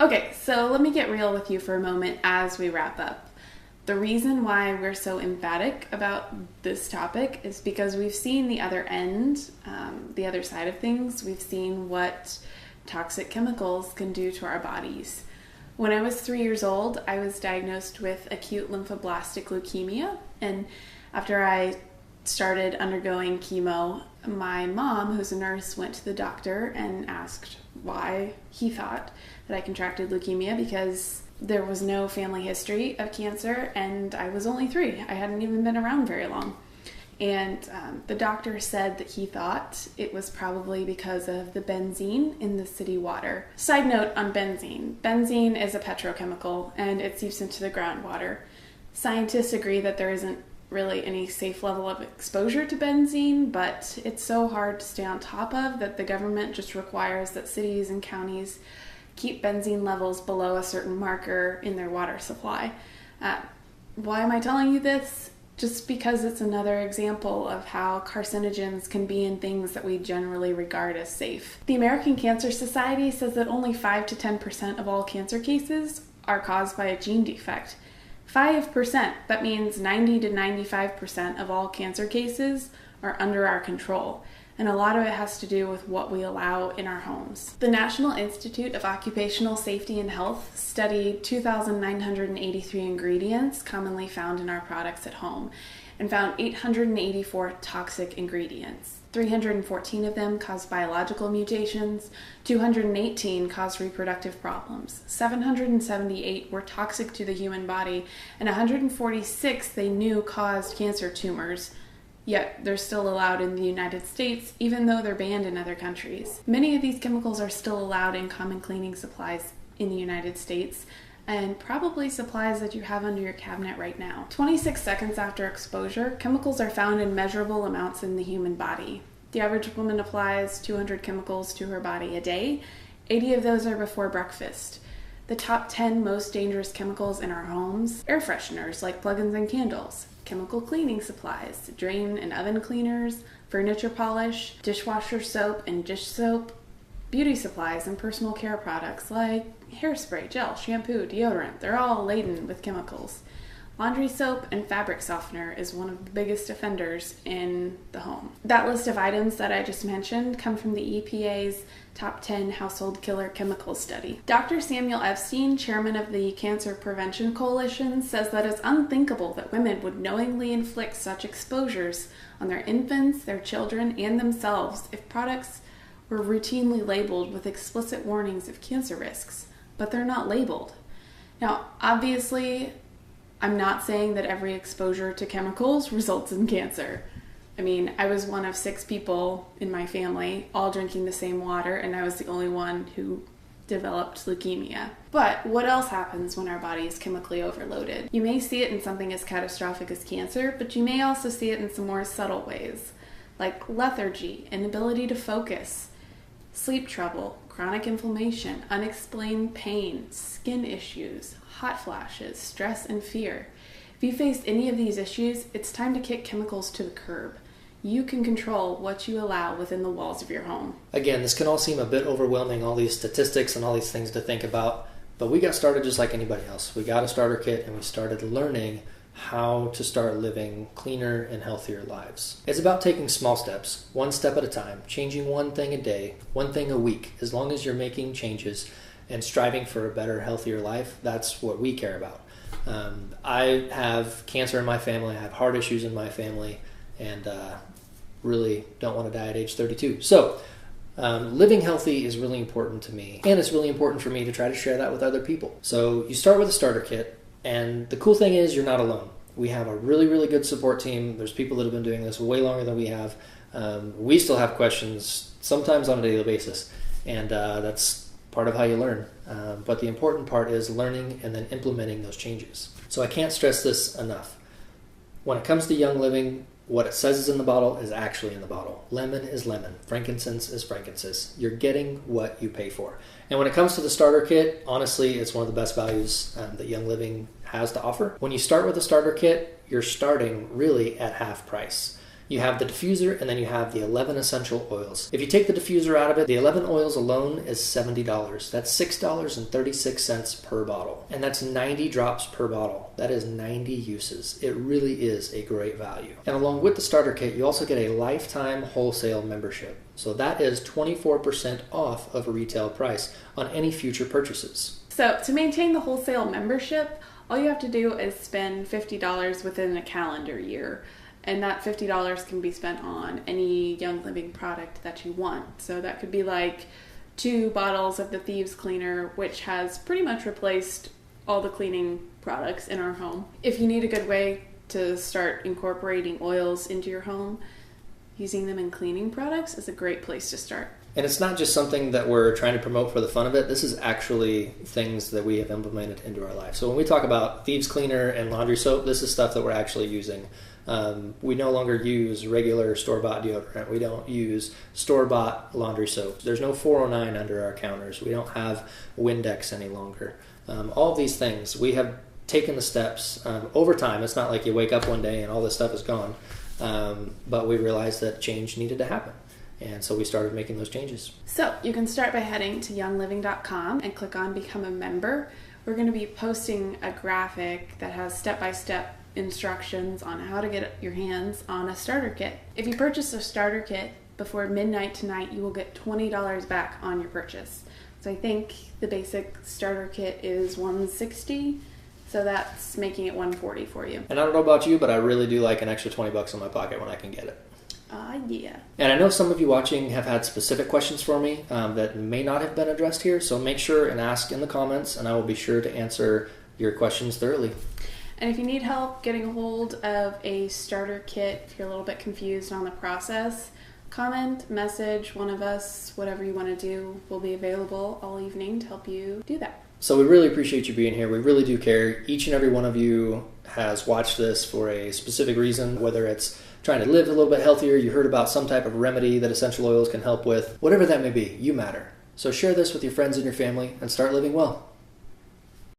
Okay, so let me get real with you for a moment as we wrap up. The reason why we're so emphatic about this topic is because we've seen the other end, the other side of things. We've seen what toxic chemicals can do to our bodies. When I was 3 years old, I was diagnosed with acute lymphoblastic leukemia, and after I started undergoing chemo, my mom, who's a nurse, went to the doctor and asked why he thought that I contracted leukemia, because there was no family history of cancer and I was only 3. I hadn't even been around very long. And the doctor said that he thought it was probably because of the benzene in the city water. Side note on benzene. Benzene is a petrochemical and it seeps into the groundwater. Scientists agree that there isn't really any safe level of exposure to benzene, but it's so hard to stay on top of that the government just requires that cities and counties keep benzene levels below a certain marker in their water supply. Why am I telling you this? Just because it's another example of how carcinogens can be in things that we generally regard as safe. The American Cancer Society says that only 5 to 10% of all cancer cases are caused by a gene defect. 5%, that means 90 to 95% of all cancer cases are under our control. And a lot of it has to do with what we allow in our homes. The National Institute of Occupational Safety and Health studied 2,983 ingredients commonly found in our products at home and found 884 toxic ingredients. 314 of them caused biological mutations, 218 caused reproductive problems, 778 were toxic to the human body, and 146 they knew caused cancer tumors. Yet they're still allowed in the United States, even though they're banned in other countries. Many of these chemicals are still allowed in common cleaning supplies in the United States, and probably supplies that you have under your cabinet right now. 26 seconds after exposure, chemicals are found in measurable amounts in the human body. The average woman applies 200 chemicals to her body a day. 80 of those are before breakfast. The top 10 most dangerous chemicals in our homes: air fresheners like plug-ins and candles, chemical cleaning supplies, drain and oven cleaners, furniture polish, dishwasher soap and dish soap, beauty supplies and personal care products like hairspray, gel, shampoo, deodorant. They're all laden with chemicals. Laundry soap and fabric softener is one of the biggest offenders in the home. That list of items that I just mentioned come from the EPA's Top 10 Household Killer Chemicals study. Dr. Samuel Epstein, chairman of the Cancer Prevention Coalition, says that it's unthinkable that women would knowingly inflict such exposures on their infants, their children, and themselves if products were routinely labeled with explicit warnings of cancer risks, but they're not labeled. Now, obviously, I'm not saying that every exposure to chemicals results in cancer. I mean, I was one of 6 people in my family all drinking the same water, and I was the only one who developed leukemia. But what else happens when our body is chemically overloaded? You may see it in something as catastrophic as cancer, but you may also see it in some more subtle ways, like lethargy, inability to focus, sleep trouble, chronic inflammation, unexplained pain, skin issues, hot flashes, stress, and fear. If you face any of these issues, it's time to kick chemicals to the curb. You can control what you allow within the walls of your home. Again, this can all seem a bit overwhelming, all these statistics and all these things to think about, but we got started just like anybody else. We got a starter kit and we started learning how to start living cleaner and healthier lives. It's about taking small steps, one step at a time, changing one thing a day, one thing a week. As long as you're making changes and striving for a better, healthier life, that's what we care about. I have cancer in my family, I have heart issues in my family, and really don't want to die at age 32. So living healthy is really important to me, and it's really important for me to try to share that with other people. So you start with a starter kit, and the cool thing is you're not alone. We have a really, really good support team. There's people that have been doing this way longer than we have. We still have questions sometimes on a daily basis, and that's part of how you learn. But the important part is learning and then implementing those changes. So I can't stress this enough. When it comes to young living, what it says is in the bottle is actually in the bottle. Lemon is lemon. Frankincense is frankincense. You're getting what you pay for. And when it comes to the starter kit, honestly, it's one of the best values that Young Living has to offer. When you start with a starter kit, you're starting really at half price. You have the diffuser, and then you have the 11 essential oils. If you take the diffuser out of it, the 11 oils alone is $70. That's $6.36 per bottle. And that's 90 drops per bottle. That is 90 uses. It really is a great value. And along with the starter kit, you also get a lifetime wholesale membership. So that is 24% off of retail price on any future purchases. So to maintain the wholesale membership, all you have to do is spend $50 within a calendar year. And that $50 can be spent on any Young Living product that you want. So that could be like 2 bottles of the Thieves Cleaner, which has pretty much replaced all the cleaning products in our home. If you need a good way to start incorporating oils into your home, using them in cleaning products is a great place to start. And it's not just something that we're trying to promote for the fun of it. This is actually things that we have implemented into our life. So when we talk about Thieves Cleaner and laundry soap, this is stuff that we're actually using. We no longer use regular store-bought deodorant. We don't use store-bought laundry soap. There's no 409 under our counters. We don't have Windex any longer. All of these things, we have taken the steps over time. It's not like you wake up one day and all this stuff is gone. But we realized that change needed to happen. And so we started making those changes. So you can start by heading to youngliving.com and click on Become a Member. We're going to be posting a graphic that has step-by-step instructions on how to get your hands on a starter kit. If you purchase a starter kit before midnight tonight, you will get $20 back on your purchase. So I think the basic starter kit is $160, so that's making it $140 for you. And I don't know about you, but I really do like an extra $20 in my pocket when I can get it. Yeah. And I know some of you watching have had specific questions for me that may not have been addressed here, so make sure and ask in the comments, and I will be sure to answer your questions thoroughly. And if you need help getting a hold of a starter kit, if you're a little bit confused on the process, comment, message one of us, whatever you want to do. We'll be available all evening to help you do that. So we really appreciate you being here. We really do care. Each and every one of you has watched this for a specific reason, whether it's trying to live a little bit healthier, you heard about some type of remedy that essential oils can help with, whatever that may be, you matter. So share this with your friends and your family and start living well.